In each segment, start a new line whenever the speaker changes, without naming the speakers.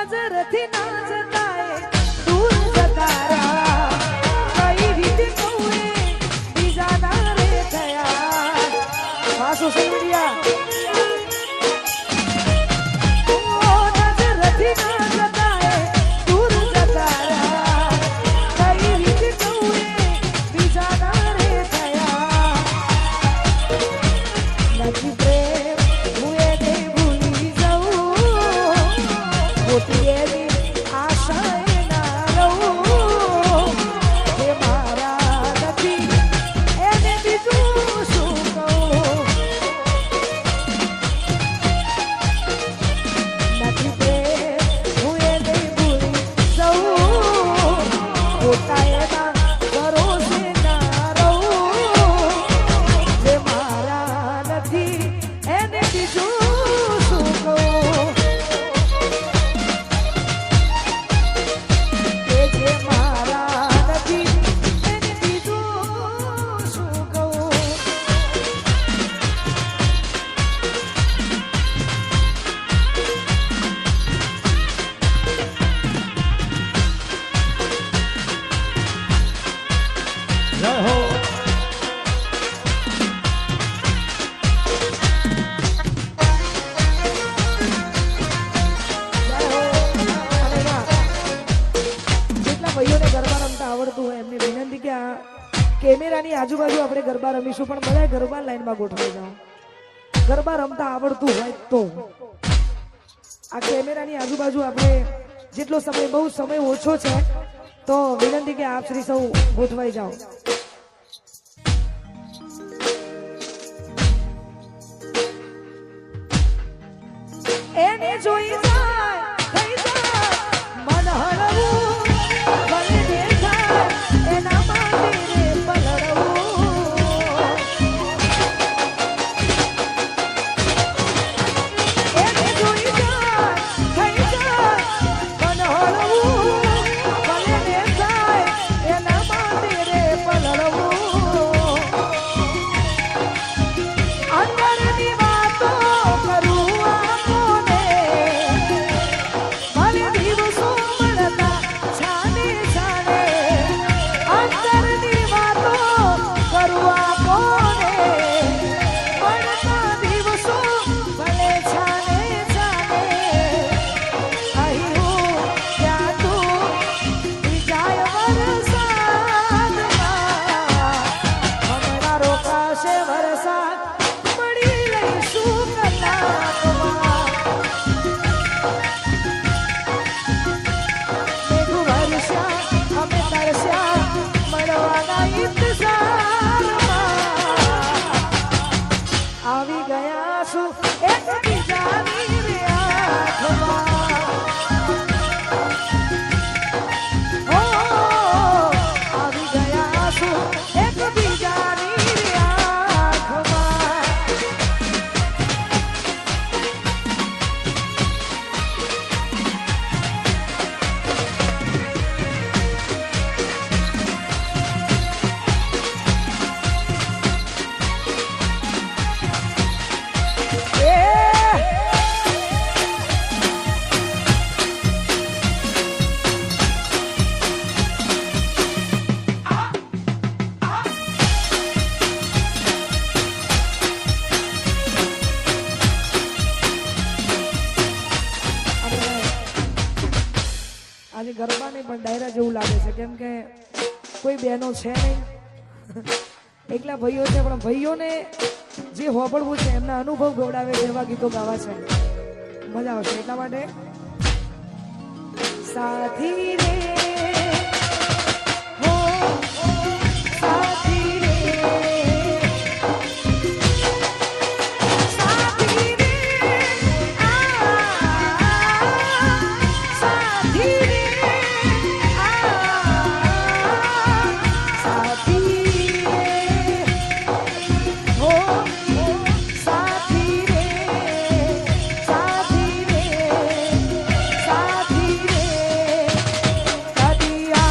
નજરથી ના જતાય દૂર જતા રહ્યા કઈ રીતે કહું બીજા ના રે થયા આ સોશિયલ મીડિયા નજરથી ના જતાય દૂર જતા રહ્યા કઈ રીતે કહું બીજા ના રે થયા નથી પ્રેમ હું એને ભૂલી જાઉં મોટી એની આશાએ ના રહું જે મારા નથી એને બીજું શું કહું નથી પ્રેમ હું એને ભૂલી જાઉં મોટા એના ભરોસે ના રહું જે મારા નથી એને બીજું શું કહું કે જે મારા નથી એને બીજું શું કહું
જય હો
જેટલા ભાઈઓને ગરબા રમતા આવડતું હોય એમને વિનંતી કે આ કેમેરાની આજુબાજુ આપણે ગરબા રમીશું પણ બધા ગરબા લાઈનમાં ગોઠવાઈ જાઓ ગરબા રમતા આવડતું હોય તો આ કેમેરાની આજુબાજુ આપણે જેટલો સમય બહુ સમય ઓછો છે તો વિનંતી કે આપ શ્રી સૌ ગોઠવાઈ જાઓ એને જોઈ જાય થઈ જાય મન હળવું ભલે દેખાય એના માટે રે પલળવું એને જોઈ જાય થઈ જાય મન હળવું ભલે દેખાય એના માટે રે પલળવું અંદરની વાતો કરું આપોને ભલે દિવસો મળતા છાને છાને અંદરની વાતો કરું આપોને મળતા દિવસો ભલે છાને છાને અહીં હું ત્યાં તું જાય વરસાદમાં હમણાં રોકાશે વરસાદ મળી લઈશું કલાકમાં મેઘ વરસ્યા અમે તરસ્યા મળવાના ઇંતજારમાં આવી ગયા છું એકબીજાની રે આંખમાં હો આવી ગયા છું એકબીજાની રે આંખમાં આજે ગરબા નહીં પણ ડાયરા જેવું લાગે છે કેમ કે કોઈ બહેનો છે નહીં એકલા ભાઈઓ છે પણ ભાઈઓને જે હોબળવું છે એમના અનુભવ ગવડાવે એવા ગીતો ગાવા છે મજા આવશે એટલા માટે સાથી રે હો સાથી રે સાથી રે સાથી રે સાથી રે હો સાથી રે સાથી રે સાથી રે કદી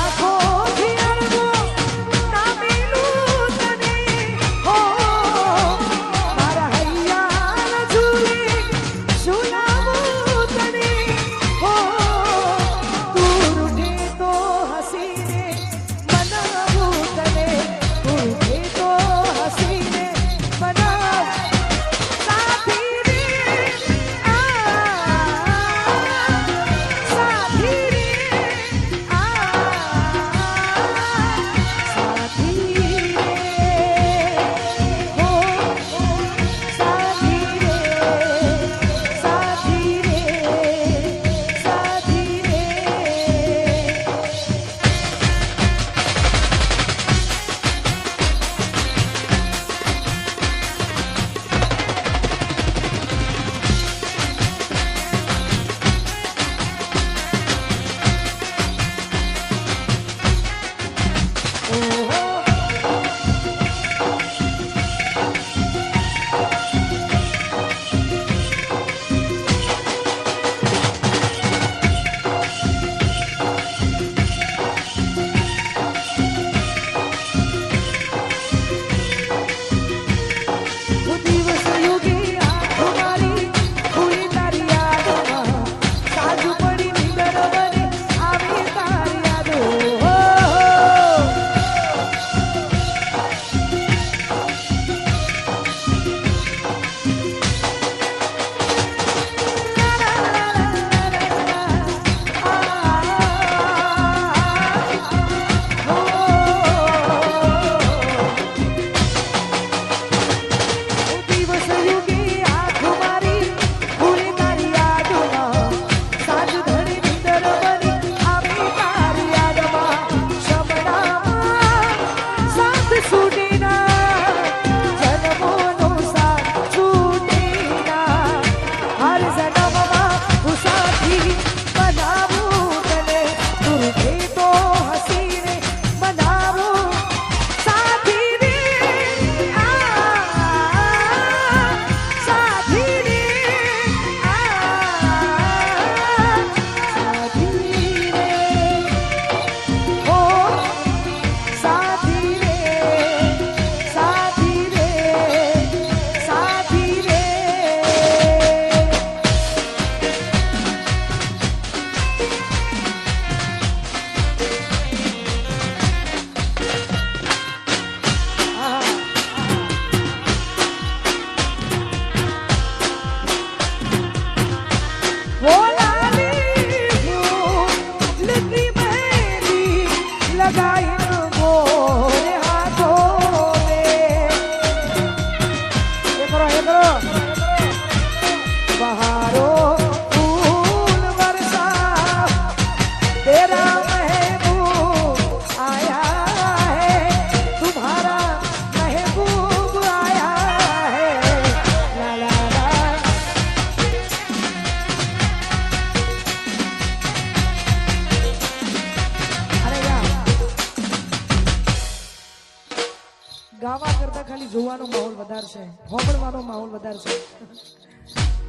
આપણે ખાલી જોવાનો માહોલ વધારે છે, હોબળવાનો માહોલ વધારે છે.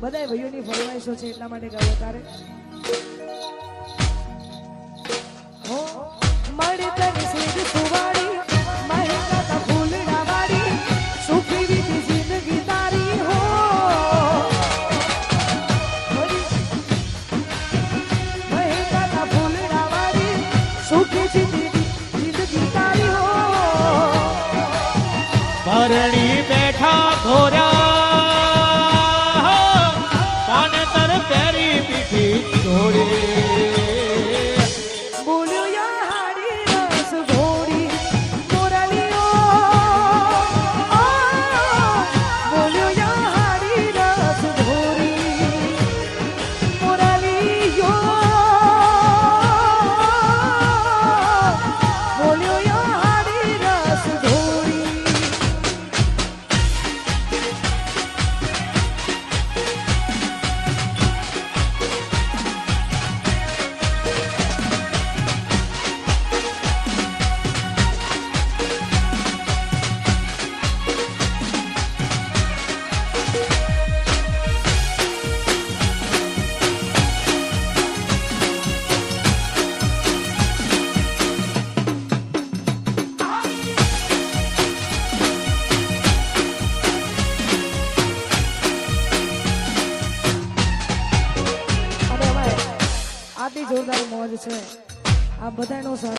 બધાય ભાઈઓની ફરમાઈશો છે એટલા માટે ગાયો તારે. હો મળે તને સેજ સુવાળી મહેકા તા ફૂલડા વાળી સુખી વીતી જિંદગી તારી. હો મહેકા તા ફૂલડા વાળી સુખી જિંદગી તારી. હો
પરણી બેઠા ઘોર્યા પાનેતર પેરી પીઠી જોડી.
બોલ્યો યા હાડી રસ ઘોડી મોરલીઓ. બોલ્યો યા હાડી રસ ઘોડી મોરલીઓ. બોલ્યો યા હાડી રસ ઘોડી. આટલી જોરદાર મોજ છે આ બધાનો.